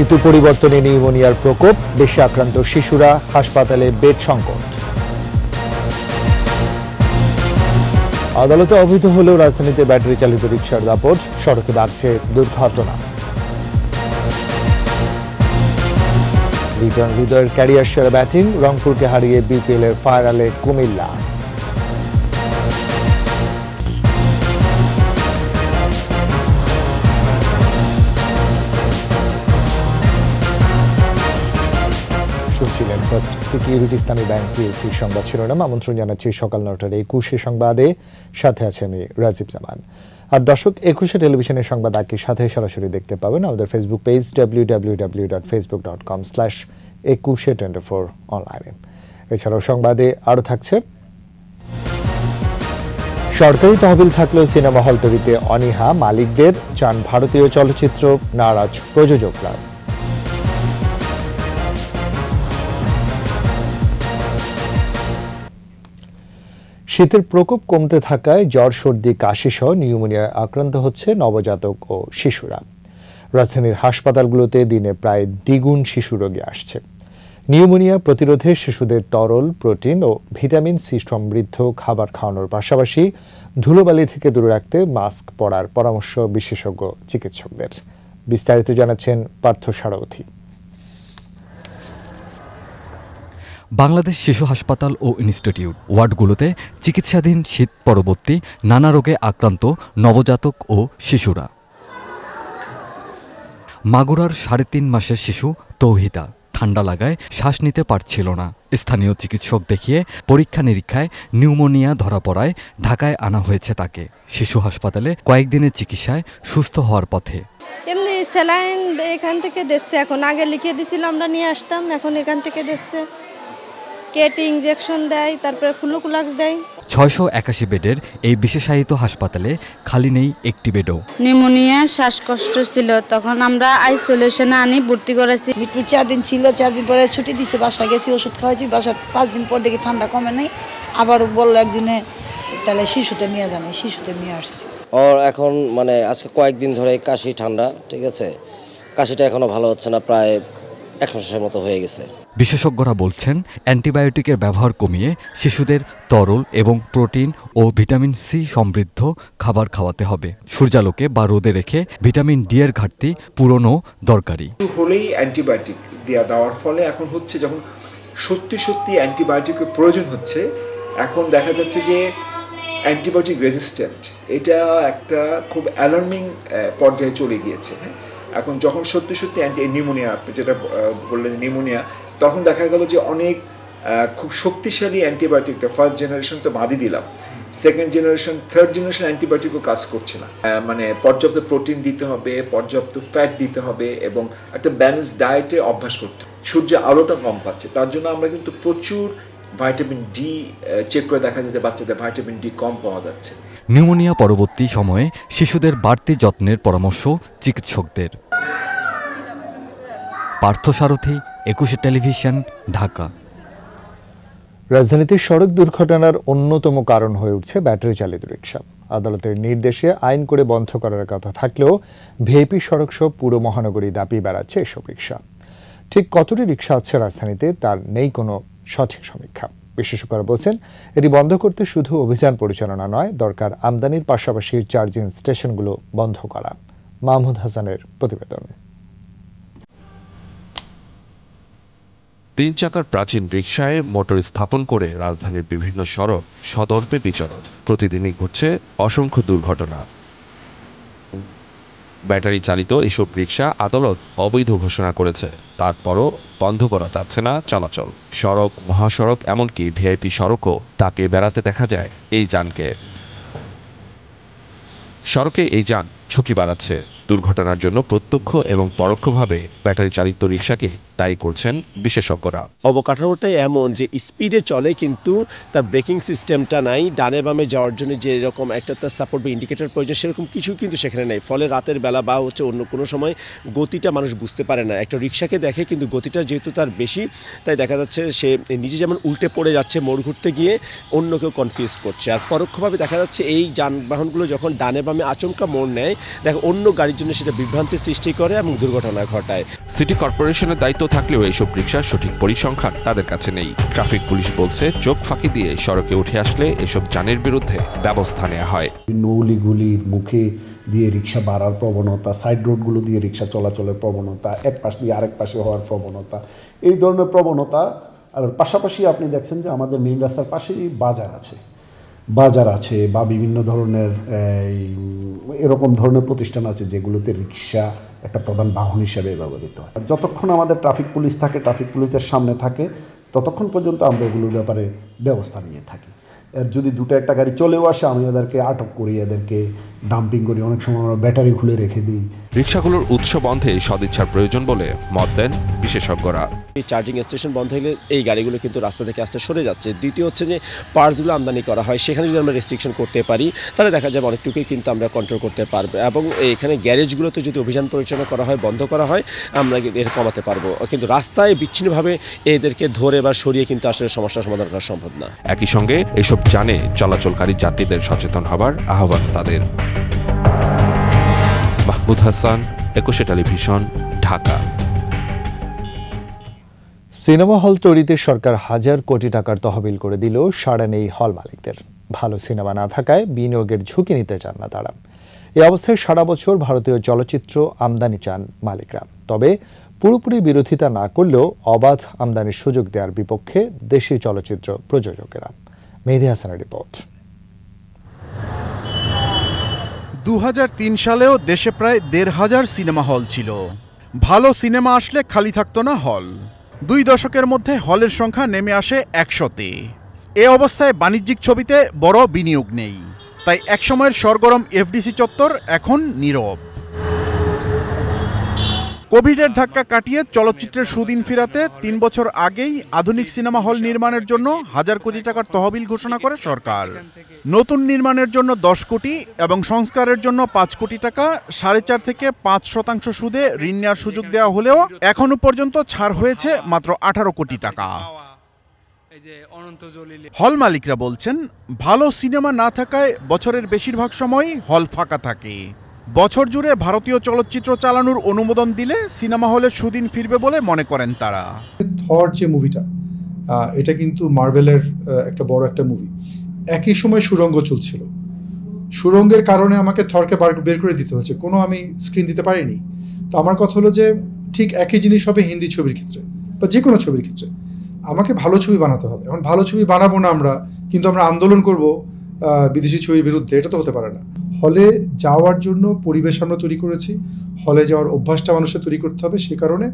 ঋতু পরিবর্তনে নিউমোনিয়ার প্রকোপ, বেশি আক্রান্ত শিশুরা, হাসপাতালে বেড সংকট। আদালতে অবৈধ হলেও রাজধানীতে ব্যাটারি চালিত রিকশার দাপট, সড়কে বাড়ছে দুর্ঘটনা। লিটন হৃদয়ের ক্যারিয়ার সেরা ব্যাটিং, রংপুরকে হারিয়ে বিপিএল এর ফাইনালে কুমিল্লা। শুনছিলেন ফার্স্ট সিকিউরিটি ইসলামী ব্যাংক পিএলসি সংবাদ শিরোনাম। আমন্ত্রণ জানাচ্ছি সকাল ৯টার ২১ সংবাদে, সাথে আছে আমি রাজীব জামান। আর দর্শক, ২১ টেলিভিশনের সংবাদ একই সাথে সরাসরি দেখতে পাবেন আমাদের ফেসবুক পেজ www.facebook.com/2124 অনলাইনে। এছাড়াও সংবাদে আরও থাকছে, সরকারি তহবিল থাকলেও সিনেমা হল তৈরিতে অনীহা মালিকদের, চান ভারতীয় চলচ্চিত্র, নারাজ প্রযোজকরা। শীতের প্রকোপ কমতে থাকায় জ্বর, সর্দি, কাশি সহ নিউমোনিয়ায় আক্রান্ত হচ্ছে নবজাতক ও শিশুরা। রাজধানীর হাসপাতালগুলোতে দিনে প্রায় দ্বিগুণ শিশু রোগী আসছে। নিউমোনিয়া প্রতিরোধে শিশুদের তরল, প্রোটিন ও ভিটামিন সি সমৃদ্ধ খাবার খাওয়ানোর পাশাপাশি ধুলোবালি থেকে দূরে রাখতে মাস্ক পরার পরামর্শ বিশেষজ্ঞ চিকিৎসকদের। বিস্তারিত জানাচ্ছেন পার্থ সারথী। বাংলাদেশ শিশু হাসপাতাল ও ইনস্টিটিউট ওয়ার্ডগুলোতে চিকিৎসাধীন শীত পরবর্তী নানা রোগে আক্রান্ত নবজাতক ও শিশুরা। মাগুরার ৩.৫ মাসের শিশু তৌহিদা ঠান্ডা লাগায় শ্বাস নিতে পারছিল না। স্থানীয় চিকিৎসক দেখিয়ে পরীক্ষা নিরীক্ষায় নিউমোনিয়া ধরা পড়ায় ঢাকায় আনা হয়েছে তাকে। শিশু হাসপাতালে কয়েকদিনের চিকিৎসায় সুস্থ হওয়ার পথে। এমনি স্যালাইন এখান থেকে দিচ্ছে, এখন আগে লিখে দিছিল, আমরা নিয়ে আসতাম, এখন এখান থেকে দিচ্ছে। কেটি ইনজেকশন দেয়, তারপরে ফ্লুকুলাক্স দেয়। ৬৮১ বেডের এই বিশেষায়িত হাসপাতালে খালি নেই একটি বেডও। নিউমোনিয়া, শ্বাসকষ্ট ছিল, তখন আমরা আইসোলেশনে আনি ভর্তি করেছি। মিরপুর 4 দিন ছিল, 4 দিন পরে ছুটি দিছে, বাসায় গেছি, ওষুধ খাওয়াইছি। বাসায় 5 দিন পর দেখি ঠান্ডা কমে নাই, আবার বললো একদিনে তাহলে শিশুতে নিয়ে যান, শিশুতে নিয়ে আসছি। ওর এখন মানে আজকে কয়েকদিন ধরে কাশি, ঠান্ডা, ঠিক আছে, কাশিটা এখনো ভালো হচ্ছে না, প্রায় 1 মাসের মতো হয়ে গেছে। বিশেষজ্ঞরা বলছেন, অ্যান্টিবায়োটিকের ব্যবহার কমিয়ে শিশুদের তরল এবং প্রোটিন ও ভিটামিন সি সমৃদ্ধ খাবার খাওয়াতে হবে। সূর্যালোকে বা রোদে রেখে ভিটামিন ডি এর ঘাটতি পূরণও দরকারি। হলেই অ্যান্টিবায়োটিক দেওয়ার ফলে এখন হচ্ছে, যখন সত্যি অ্যান্টিবায়োটিকের প্রয়োজন হচ্ছে, এখন দেখা যাচ্ছে যে অ্যান্টিবায়োটিক রেজিস্ট্যান্ট, এটা একটা খুব অ্যালার্মিং পর্যায়ে চলে গিয়েছে। এখন যখন সত্যি নিউমোনিয়া, যেটা বললেন নিউমোনিয়া, তখন দেখা গেল যে অনেক খুব শক্তিশালী অ্যান্টিবায়োটিকটা, ফার্স্ট জেনারেশন তো বাদই দিলাম, সেকেন্ড জেনারেশন, থার্ড জেনারেশন অ্যান্টিবায়োটিকও কাজ করছে না। মানে পর্যাপ্ত প্রোটিন দিতে হবে, পর্যাপ্ত ফ্যাট দিতে হবে এবং একটা ব্যালেন্স ডায়েটে অভ্যাস করতে হবে। সূর্যের আলোটা কম পাচ্ছে, তার জন্য আমরা কিন্তু প্রচুর ভাইটামিন ডি চেক করে দেখা যায় যে বাচ্চাদের ভাইটামিন ডি কম পাওয়া যাচ্ছে। নিউমোনিয়া পরবর্তী সময়ে শিশুদের বাড়তি যত্নের পরামর্শ চিকিৎসকদের। পার্থ সারথী, ২১ টেলিভিশন, ঢাকা। রাজধানীতে সড়ক দুর্ঘটনার অন্যতম কারণ হয়ে উঠছে ব্যাটারি চালিত রিকশা। আদালতের নির্দেশে আইন করে বন্ধ করার কথা থাকলেও ভিআইপি সড়ক সহ পুরো মহানগরী দাপিয়ে বেড়াচ্ছে এসব রিকশা। ঠিক কতটি রিকশা আছে রাজধানীতে তার নেই কোনো সঠিক সমীক্ষা। বিশেষজ্ঞরা বলছেন, এটি বন্ধ করতে শুধু অভিযান পরিচালনা নয়, দরকার আমদানির পাশাপাশি চার্জিং স্টেশনগুলো বন্ধ করা। মাহমুদ হাসানের প্রতিবেদন। 3 চাকার প্রাচীন রিকশায় মোটর স্থাপন করে রাজধানীর বিভিন্ন সড়ক সদর্পে বিচরণ। প্রতিদিনই ঘটছে অসংখ্য দুর্ঘটনা। ব্যাটারি চালিত এসব রিকশা আদালত অবৈধ ঘোষণা করেছে, তারপরও বন্ধ করা যাচ্ছে না চলাচল। সড়ক, মহাসড়ক, এমনকি ভিআইপি সড়কও তাকে বেড়াতে দেখা যায় এই যানকে। সড়কে এই যান ঝুঁকি বাড়াচ্ছে। দুর্ঘটনার জন্য প্রত্যক্ষ এবং পরোক্ষভাবে ব্যাটারি চালিত রিকশাকে দায়ী করছেন বিশেষজ্ঞরা। অবকাঠামোটাই এমন যে স্পিডে চলে, কিন্তু তার ব্রেকিং সিস্টেমটা নাই। ডানে বামে যাওয়ার জন্য যে এরকম একটা তার সাপোর্ট বা ইন্ডিকেটর প্রয়োজন, সেরকম কিছু কিন্তু সেখানে নেই। ফলে রাতের বেলা বা অন্য কোনো সময় গতিটা মানুষ বুঝতে পারে না। একটা রিকশাকে দেখে, কিন্তু গতিটা যেহেতু তার বেশি, তাই দেখা যাচ্ছে সে নিজে যেমন উল্টে পড়ে যাচ্ছে মোড় ঘুরতে গিয়ে, অন্য কেউ কনফিউজ করছে। আর পরোক্ষভাবে দেখা যাচ্ছে এই যানবাহনগুলো যখন ডানে বামে আচমকা মোড় নেয়, দেখো অন্য গাড়ির জন্য সেটা বিভ্রান্তির সৃষ্টি করে এবং দুর্ঘটনা ঘটায়। সিটি কর্পোরেশনের দায়িত্ব থাকলেও এইসব রিকশার সঠিক পরিসংখ্যান তাদের কাছে নেই। ট্রাফিক পুলিশ বলছে চোখ ফাঁকি দিয়ে সড়কে উঠে আসলে এসব যানের বিরুদ্ধে ব্যবস্থা নেওয়া হয়। নৌলিগুলির মুখে দিয়ে রিক্সা বাড়ার প্রবণতা, সাইড রোডগুলো দিয়ে রিক্সা চলাচলের প্রবণতা, এক পাশ দিয়ে আরেক পাশে হওয়ার প্রবণতা, এই ধরনের প্রবণতা। আর পাশাপাশি আপনি দেখছেন যে আমাদের মেইন রাস্তার পাশেই বাজার আছে বা বিভিন্ন ধরনের এরকম ধরনের প্রতিষ্ঠান আছে যেগুলোতে রিক্সা একটা প্রধান বাহন হিসেবে ব্যবহৃত হয়। যতক্ষণ আমাদের ট্রাফিক পুলিশ থাকে, ট্রাফিক পুলিশের সামনে থাকে, ততক্ষণ পর্যন্ত আমরা এগুলোর ব্যাপারে ব্যবস্থা নিয়ে থাকি। এর যদি দুটো একটা গাড়ি চলেও আসে আমি এদেরকে আটক করি, এদেরকে ডাম্পিং করি, অনেক সময় আমরা ব্যাটারি খুলে রেখে দিই। রিকশাগুলোর উৎস বন্ধে সদিচ্ছার প্রয়োজন বলে মত দেন বিশেষজ্ঞরা। এই চার্জিং স্টেশন বন্ধ হলে এই গাড়িগুলো কিন্তু রাস্তা থেকে আসতে সরে যাচ্ছে। দ্বিতীয় হচ্ছে যে পার্টসগুলো আমদানি করা হয়, সেখানে যদি আমরা রেস্ট্রিকশন করতে পারি তাহলে দেখা যাবে অনেকটুকুই কিন্তু আমরা কন্ট্রোল করতে পারবো। এবং এখানে গ্যারেজগুলোতে যদি অভিযান পরিচালনা করা হয়, বন্ধ করা হয়, আমরা এর কমাতে পারবো। কিন্তু রাস্তায় বিচ্ছিন্নভাবে এদেরকে ধরে বা সরিয়ে কিন্তু আসলে সমস্যার সমাধান করা সম্ভব না। একই সঙ্গে এসব যানে চলাচলকারী যাত্রীদের সচেতন হবার আহ্বান তাদের। মাহমুদ হাসান, একুশে টেলিভিশন, ঢাকা। সিনেমা হল তৈরিতে সরকার হাজার কোটি টাকার তহবিল করে দিল, সাড়া নেই হল মালিকদের। ভালো সিনেমা না থাকায় বিনিয়োগের ঝুঁকি নিতে চান না তারা। এই অবস্থায় সারা বছর ভারতীয় চলচ্চিত্র আমদানি চান মালিকরা। তবে পুরোপুরি বিরোধিতা না করলেও অবাধ আমদানির সুযোগ দেওয়ার বিপক্ষে দেশি চলচ্চিত্র প্রযোজকেরা। মেহেদী হাসানের রিপোর্ট। 2003 সালেও দেশে প্রায় 1,500 সিনেমা হল ছিল। ভালো সিনেমা আসলে খালি থাকতো না হল। 2 দশকের মধ্যে হলের সংখ্যা নেমে আসে 100-তে। এ অবস্থায় বাণিজ্যিক ছবিতে বড় বিনিয়োগ নেই, তাই একসময়ের সরগরম এফডিসি চত্বর এখন নীরব। কোভিডের ধাক্কা কাটিয়ে চলচ্চিত্রের সুদিন ফিরাতে 3 বছর আগেই আধুনিক সিনেমা হল নির্মাণের জন্য 1000 কোটি টাকার তহবিল ঘোষণা করে সরকার। নতুন নির্মাণের জন্য 10 কোটি এবং সংস্কারের জন্য 5 কোটি টাকা 4.5 থেকে 5% সুদে ঋণ নেওয়ার সুযোগ দেওয়া হলেও এখনো পর্যন্ত ছাড় হয়েছে মাত্র 18 কোটি টাকা। হল মালিকরা বলছেন, ভালো সিনেমা না থাকায় বছরের বেশিরভাগ সময়ই হল ফাঁকা থাকে। বছর জুড়ে ভারতীয় চলচ্চিত্র চালানোর অনুমোদন দিলে সিনেমা হলের সুদিন ফিরবে বলে মনে করেন তারা। থর যে মুভিটা, এটা কিন্তু মার্ভেলের একটা বড় একটা মুভি। একই সময় সুরঙ্গ চলছিল। সুরঙ্গের কারণে আমাকে থরকে বের করে দিতে হয়েছে, কোনো আমি স্ক্রিন দিতে পারিনি। তো আমার কথা হলো যে ঠিক একই জিনিস হবে হিন্দি ছবির ক্ষেত্রে বা যে কোনো ছবির ক্ষেত্রে। আমাকে ভালো ছবি বানাতে হবে। এখন ভালো ছবি বানাবো না আমরা, কিন্তু আমরা আন্দোলন করব বিদেশি ছবির বিরুদ্ধে, এটা তো হতে পারে না। হলে যাওয়ার জন্য পরিবেশ আমরা তৈরি করেছি, হলে যাওয়ার অভ্যাসটা মানুষের তৈরি করতে হবে, সে কারণে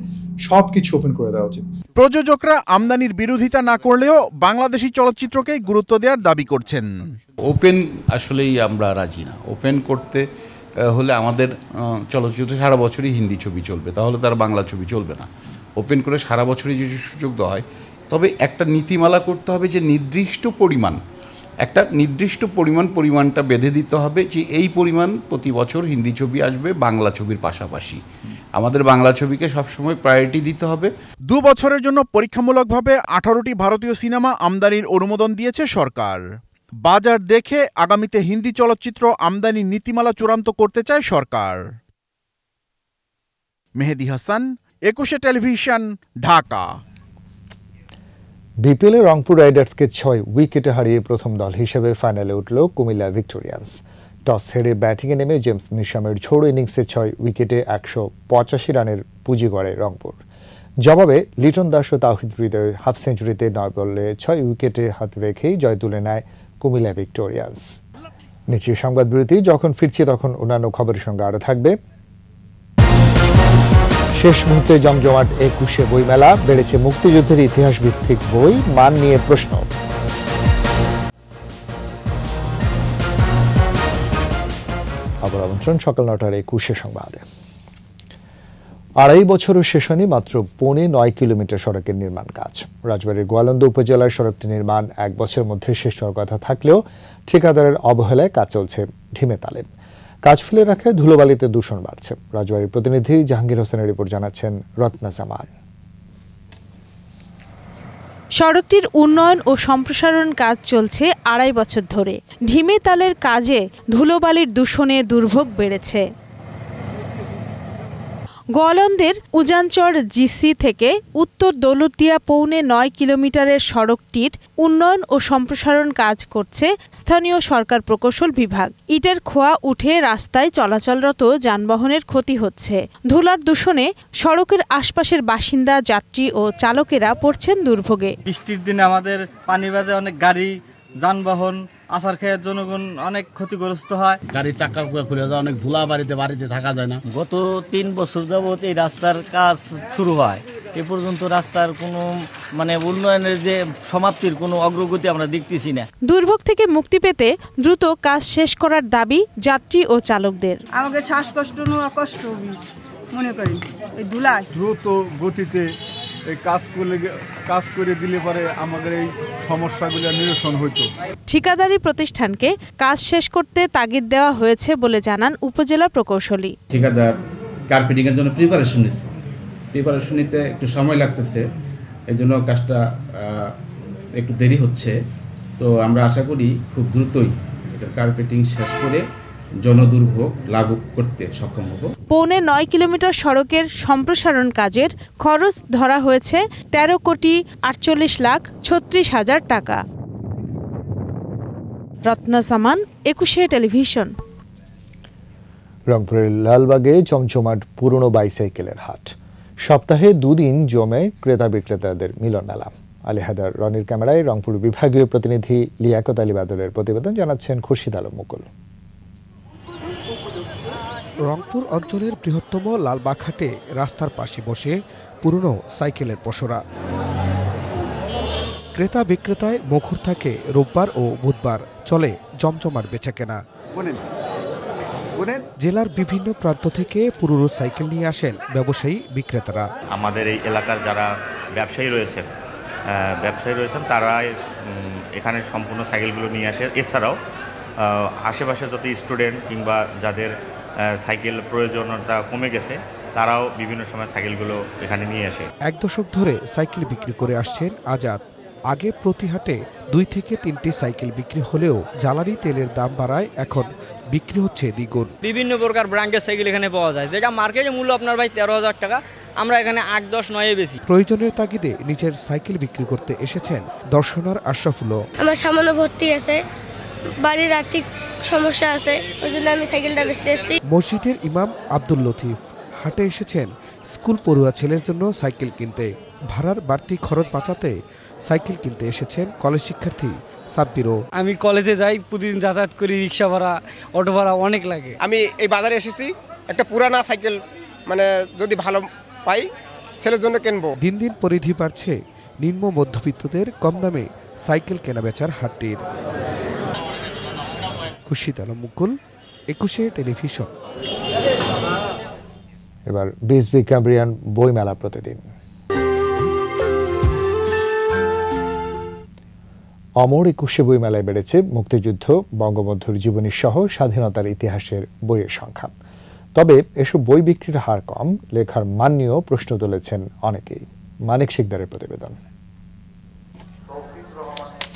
সব কিছু ওপেন করে দেওয়া উচিত। প্রযোজকরা আমদানির বিরোধিতা না করলেও বাংলাদেশি চলচ্চিত্রকে গুরুত্ব দেওয়ার দাবি করছেন। ওপেন আসলেই আমরা রাজি না। ওপেন করতে হলে আমাদের চলচ্চিত্র সারা বছরই হিন্দি ছবি চলবে, তাহলে তার বাংলা ছবি চলবে না। ওপেন করে সারা বছরই যদি সুযোগ দেওয়া হয়, তবে একটা নীতিমালা করতে হবে যে নির্দিষ্ট পরিমাণটা বেঁধে দিতে হবে যে এই পরিমাণ প্রতি বছর হিন্দি ছবি আসবে বাংলা ছবির পাশাপাশি। আমাদের বাংলা ছবিকে সবসময় প্রায়োরিটি দিতে হবে। 2 বছরের জন্য পরীক্ষামূলকভাবে 18টি ভারতীয় সিনেমা আমদানির অনুমোদন দিয়েছে সরকার। বাজার দেখে আগামীতে হিন্দি চলচ্চিত্র আমদানির নীতিমালা চূড়ান্ত করতে চায় সরকার। মেহেদী হাসান, একুশে টেলিভিশন, ঢাকা। বিপিএলে রংপুর রাইডার্সকে 6 উইকেটে হারিয়ে প্রথম দল হিসেবে ফাইনালে উঠল কুমিল্লা ভিক্টোরিয়ান্স। টস হেরে ব্যাটিংয়ে নেমে জেমস নিশামের ঝোড়ো ইনিংসে 6 উইকেটে 185 রানের পুঁজি গড়ে রংপুর। জবাবে লিটন দাস ও তাওহিদ হৃদয়ের হাফ সেঞ্চুরিতে 9 বলে 6 উইকেটে হাত রেখেই জয় তুলে নেয় কুমিল্লা ভিক্টোরিয়ান্স। নিচে সংবাদ বিরতি, যখন ফিরছি তখন অন্যান্য খবরের সঙ্গে আরও থাকবে। শেষ মুহূর্তে জমজমাট 21শে বইমেলা, বেড়েছে মুক্তিযুদ্ধের ইতিহাস ভিত্তিক বই, মান নিয়ে প্রশ্ন। আবার আমন্ত্রণ সকাল 9টার 21শে সংবাদে। 2.5 বছরও শেষ হয়নি মাত্র 9.5 কিলোমিটার সড়কের নির্মাণ কাজ। রাজবাড়ীর গোয়ালন্দ উপজেলার সড়কটি নির্মাণ 1 বছরের মধ্যে শেষ হওয়ার কথা থাকলেও ঠিকাদারের অবহেলায় কাজ চলছে ঢিমে তালে। কাজ ফেলে রাখায় ধুলোবালিতে দূষণ বাড়ছে। রাজবাড়ীর প্রতিনিধি জাহাঙ্গীর হোসেনের রিপোর্ট, জানাচ্ছেন রত্না জামান। সড়কটির উন্নয়ন ও সম্প্রসারণ কাজ চলছে 2.5 বছর ধরে। ঢিমে তালের কাজে ধুলোবালির দূষণে দুর্ভোগ বেড়েছে। গোয়ালন্দের উজানচর জিসি থেকে উত্তর দৌলতদিয়া পৌনে ৯ কিলোমিটারের সড়কটির উন্নয়ন ও সম্প্রসারণ কাজ করছে স্থানীয় সরকার প্রকৌশল বিভাগ। ইটের খোয়া উঠে রাস্তায় চলাচলরত যানবাহনের ক্ষতি হচ্ছে। ধুলার দূষণে সড়কের আশপাশের বাসিন্দা, যাত্রী ও চালকেরা পড়ছেন দুর্ভোগে। বৃষ্টির দিনে আমাদের পানি বাজে, অনেক গাড়ি যানবাহন আসার খেয়ে জনগণ অনেক ক্ষতিগ্রস্ত হয়। গাড়ির চাকা খুলে যায়, অনেক ধুলা বাড়িতে থাকা যায় না। গত ৩ বছর যাবত এই রাস্তার কাজ শুরু হয়, এ পর্যন্ত রাস্তার কোনো উন্নয়নের যে সমাপ্তির কোনো অগ্রগতি আমরা দেখতেছি না। দুর্ভোগ থেকে মুক্তি পেতে দ্রুত কাজ শেষ করার দাবি যাত্রী ও চালকদের। আমাকে শ্বাসকষ্ট নেওয়া কষ্ট মনে করি এই ধুলায়। দ্রুত গতিতে এই কাজ করে দিলে পরে আমাদের এই সমস্যাগুলো নিরসন হইতো। ঠিকাদারি প্রতিষ্ঠানকে কাজ শেষ করতে তাগিদ দেওয়া হয়েছে বলে জানান উপজেলা প্রকৌশলী। ঠিকাদার কার্পেটিং এর জন্য প্রিপারেশন নিতে একটু সময় লাগতেছে, এই জন্য কাজটা একটু দেরি হচ্ছে। তো আমরা আশা করি খুব দ্রুতই এটা কার্পেটিং শেষ করে জনদুর্ভোগ লাঘব করতে সক্ষম হব। পৌনে ৯ কিলোমিটার সড়কের সম্প্রসারণ কাজের খরচ ধরা হয়েছে ১৩,৪৮,৩৬,০০০ টাকা। রত্না সামান, ২১শে টেলিভিশন। রংপুরের লালবাগে চমচমাট পুরনো বাইসাইকেলের হাট। সপ্তাহে ২ দিন জমে ক্রেতা বিক্রেতাদের মিলন মেলা। আলিহাদার রনির ক্যামেরায় রংপুর বিভাগীয় প্রতিনিধি লিয়াকত আলী বাদলের প্রতিবেদন, জানাচ্ছেন খুরশিদ আলম মুকুল। রংপুর অঞ্চলের বৃহত্তম লালবাগ হাটে রাস্তার পাশে বসে পুরনো সাইকেলের পসরা। ক্রেতা বিক্রেতায় মুখর থাকে রোববার ও বুধবার, চলে জমজমাট বেচাকেনা। জেলার বিভিন্ন প্রান্ত থেকে পুরনো সাইকেল নিয়ে আসেন ব্যবসায়ী বিক্রেতারা। আমাদের এই এলাকার যারা ব্যবসায়ী রয়েছেন তারা এখানে সম্পূর্ণ সাইকেলগুলো নিয়ে আসে। এছাড়াও আশেপাশে যত স্টুডেন্ট কিংবা যাদের সাইকেল প্রয়োজনীয়তা কমে গেছে তারাও বিভিন্ন সময় সাইকেলগুলো এখানে নিয়ে আসে। 1 দশক ধরে সাইকেল বিক্রি করে আসছেন আজাদ। আগে প্রতি হাটে 2 থেকে 3টি সাইকেল বিক্রি হলেও জ্বালানি তেলের দাম বাড়ায় এখন বিক্রি হচ্ছে দ্বিগুণ। বিভিন্ন প্রকার ব্র্যান্ডের সাইকেল এখানে পাওয়া যায়, যেটা মার্কেটে মূল্য আপনার 13,000 টাকা, আমরা এখানে 8-10-9 বেশি। প্রয়োজনের তাগিদে নিজের সাইকেল বিক্রি করতে এসেছেন দর্শনার আশরাফুলও। আমার সামান্য ভর্তি আছে, বাড়ির আর্থিক সমস্যা আছে, ওই জন্য আমি সাইকেলটা বেচতে এসেছি। মসজিদের ইমাম আব্দুল লতিফ হাটে এসেছেন স্কুল পড়ুয়া ছেলের জন্য সাইকেল কিনতে। ভাড়ার বাড়তি খরচ বাঁচাতে সাইকেল কিনতে এসেছেন কলেজ শিক্ষার্থী সাব্বিরও। আমি কলেজে যাই, প্রতিদিন যাতায়াত করি, রিক্সা ভাড়া, অটো ভাড়া অনেক লাগে। আমি এই বাজারে এসেছি একটা পুরানা সাইকেল যদি ভালো পাই ছেলের জন্য কিনবো। দিন দিন পরিধি বাড়ছে নিম্ন মধ্যবিত্তদের কম দামে সাইকেল কেনাবেচার হাটটির। খুরশিদ আলম মুকুল, ২১শে টেলিভিশন। এবার বিএসবি ক্যাম্ব্রিয়ান বইমেলা প্রতিদিন। অমর ২১শে বইমেলায় বেড়েছে মুক্তিযুদ্ধ, বঙ্গবন্ধুর জীবনী সহ স্বাধীনতার ইতিহাসের বইয়ের সংখ্যা। তবে এসব বই বিক্রির হার কম, লেখার মান নিয়েও প্রশ্ন তুলেছেন অনেকেই। মানিক শিকদারের প্রতিবেদন।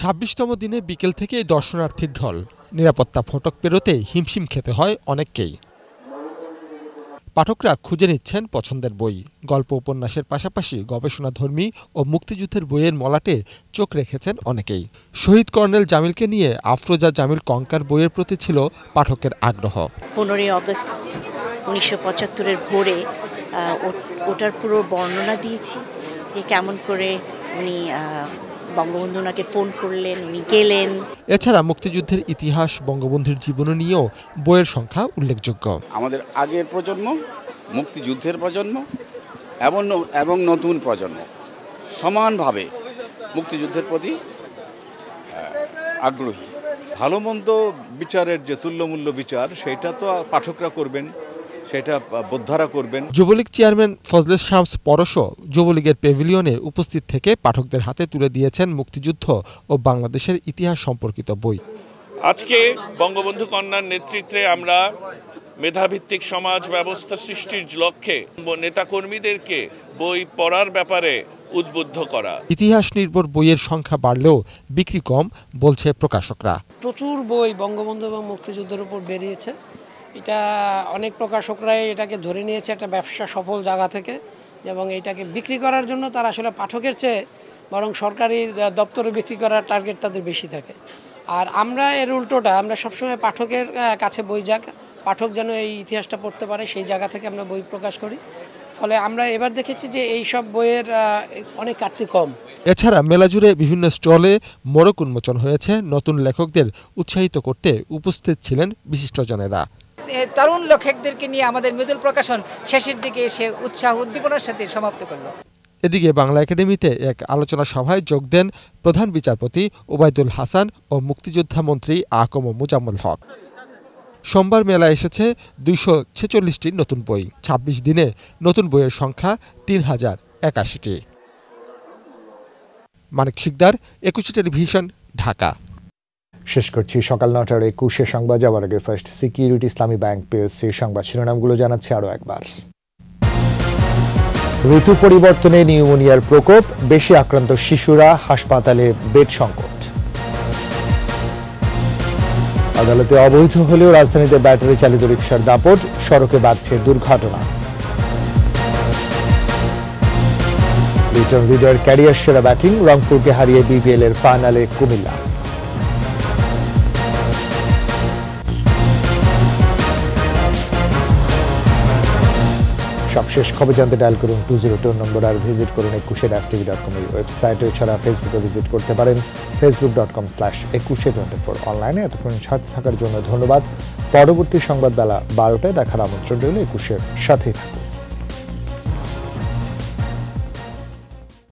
২৬তম দিনে বিকেল থেকে দর্শনার্থীর ঢল। নিরাপত্তা ফটক পেরোতে হিমশিম খেতে হয় অনেককেই। পাঠকরা খুঁজে নিচ্ছেন পছন্দের বই। গল্প উপন্যাসের পাশাপাশি গবেষণাধর্মী ও মুক্তিযুদ্ধের বইয়ের মলাটে চোখ রেখেছেন অনেকেই। শহীদ কর্নেল জামিলকে নিয়ে আফরোজা জামিল কঙ্কার বইয়ের প্রতি ছিল পাঠকের আগ্রহ। 15ই আগস্ট 1975-এর ভোরে ওটার পুরো বর্ণনা দিয়েছি, যে কেমন করে উনি বঙ্গবন্ধু ওনাকে ফোন করলেন, উনি গেলেন। এছাড়া মুক্তিযুদ্ধের ইতিহাস, বঙ্গবন্ধুর জীবনী নিয়েও বইয়ের সংখ্যা উল্লেখযোগ্য। আমাদের আগের প্রজন্ম, মুক্তিযুদ্ধের প্রজন্ম এবং নতুন প্রজন্ম সমানভাবে মুক্তিযুদ্ধের প্রতি আগ্রহী। ভালো মন্দ বিচারের যে তুল্যমূল্য বিচার, সেটা তো পাঠকরা করবেন, সেটা বোদ্ধারা করবেন। যুবলীগ চেয়ারম্যান ফজলে শামস পরশও যুবলীগের প্যাভিলিয়নে উপস্থিত থেকে পাঠকদের হাতে তুলে দিয়েছেন মুক্তিযুদ্ধ ও বাংলাদেশের ইতিহাস সম্পর্কিত বই। আজকে বঙ্গবন্ধু কন্যার নেতৃত্বে আমরা মেধাভিত্তিক সমাজ ব্যবস্থা সৃষ্টির লক্ষ্যে নেতাকর্মীদেরকে বই পড়ার ব্যাপারে উদ্বুদ্ধ করা। ইতিহাস নির্ভর বইয়ের সংখ্যা বাড়লেও বিক্রি কম বলছে প্রকাশকরা। প্রচুর বই বঙ্গবন্ধু এবং মুক্তিযুদ্ধের উপর বেরিয়েছে, এটা অনেক প্রকাশকরাই এটাকে ধরে নিয়েছে একটা ব্যবসা সফল জায়গা থেকে, এবং এটাকে বিক্রি করার জন্য তারা আসলে পাঠকের চেয়ে বরং সরকারি দপ্তরে বিক্রি করার টার্গেট তাদের বেশি থাকে। আর আমরা এর উল্টোটা, আমরা সবসময় পাঠকের কাছে বই যাক, পাঠক যেন এই ইতিহাসটা পড়তে পারে সেই জায়গা থেকে আমরা বই প্রকাশ করি। ফলে আমরা এবার দেখেছি যে এই সব বইয়ের অনেক কাটতি কম। এছাড়া মেলা জুড়ে বিভিন্ন স্টলে মোড়ক উন্মোচন হয়েছে নতুন লেখকদের উৎসাহিত করতে উপস্থিত ছিলেন বিশিষ্টজনেরা। তরুণ লেখকদেরকে নিয়ে আমাদের মৃদুল প্রকাশন শেষের দিকে এসে উৎসাহ উদ্দীপনার সাথে সমাপ্ত করলো। এদিকে বাংলা একাডেমিতে এক আলোচনা সভায় যোগ দেন প্রধান বিচারপতি ওবায়দুল হাসান ও মুক্তিযোদ্ধা মন্ত্রী আ.ক.ম মুজাম্মল হক। সোমবার মেলায় এসেছে 246টি নতুন বই। 26 দিনে নতুন বইয়ের সংখ্যা 3081টি। মানিক শিকদার, একুশে টেলিভিশন, ঢাকা। শেষ করছি সকাল 9টার 21 সংবাদ। যাওয়ার আগে ফার্স্ট সিকিউরিটি ইসলামী ব্যাংক পিএলসি সংবাদ শিরোনামগুলো জানাচ্ছে আরও একবার। ঋতু পরিবর্তনে নিউমোনিয়ার প্রকোপ, বেশি আক্রান্ত শিশুরা, হাসপাতালে বেড সংকট। আদালতে অবৈধ হলেও রাজধানীতে ব্যাটারি চালিত রিকশার দাপট, সড়কে বাড়ছে দুর্ঘটনা। লিটন রিডার ক্যারিয়ার সেরা ব্যাটিং, রংপুরকে হারিয়ে বিপিএল এর ফাইনালে কুমিল্লা। সবশেষ খবর জানতে ডায়াল করুন 202 নম্বর আর ভিজিট করুন 21tv.com এর ওয়েবসাইটে। এছাড়া ফেসবুকে ভিজিট করতে পারেন facebook.com/2124 অনলাইনে। এতক্ষণ সাথে থাকার জন্য ধন্যবাদ। পরবর্তী সংবাদ বেলা 12টায় দেখার আমন্ত্রণ রইল। 21-এর সাথেই থাকুন।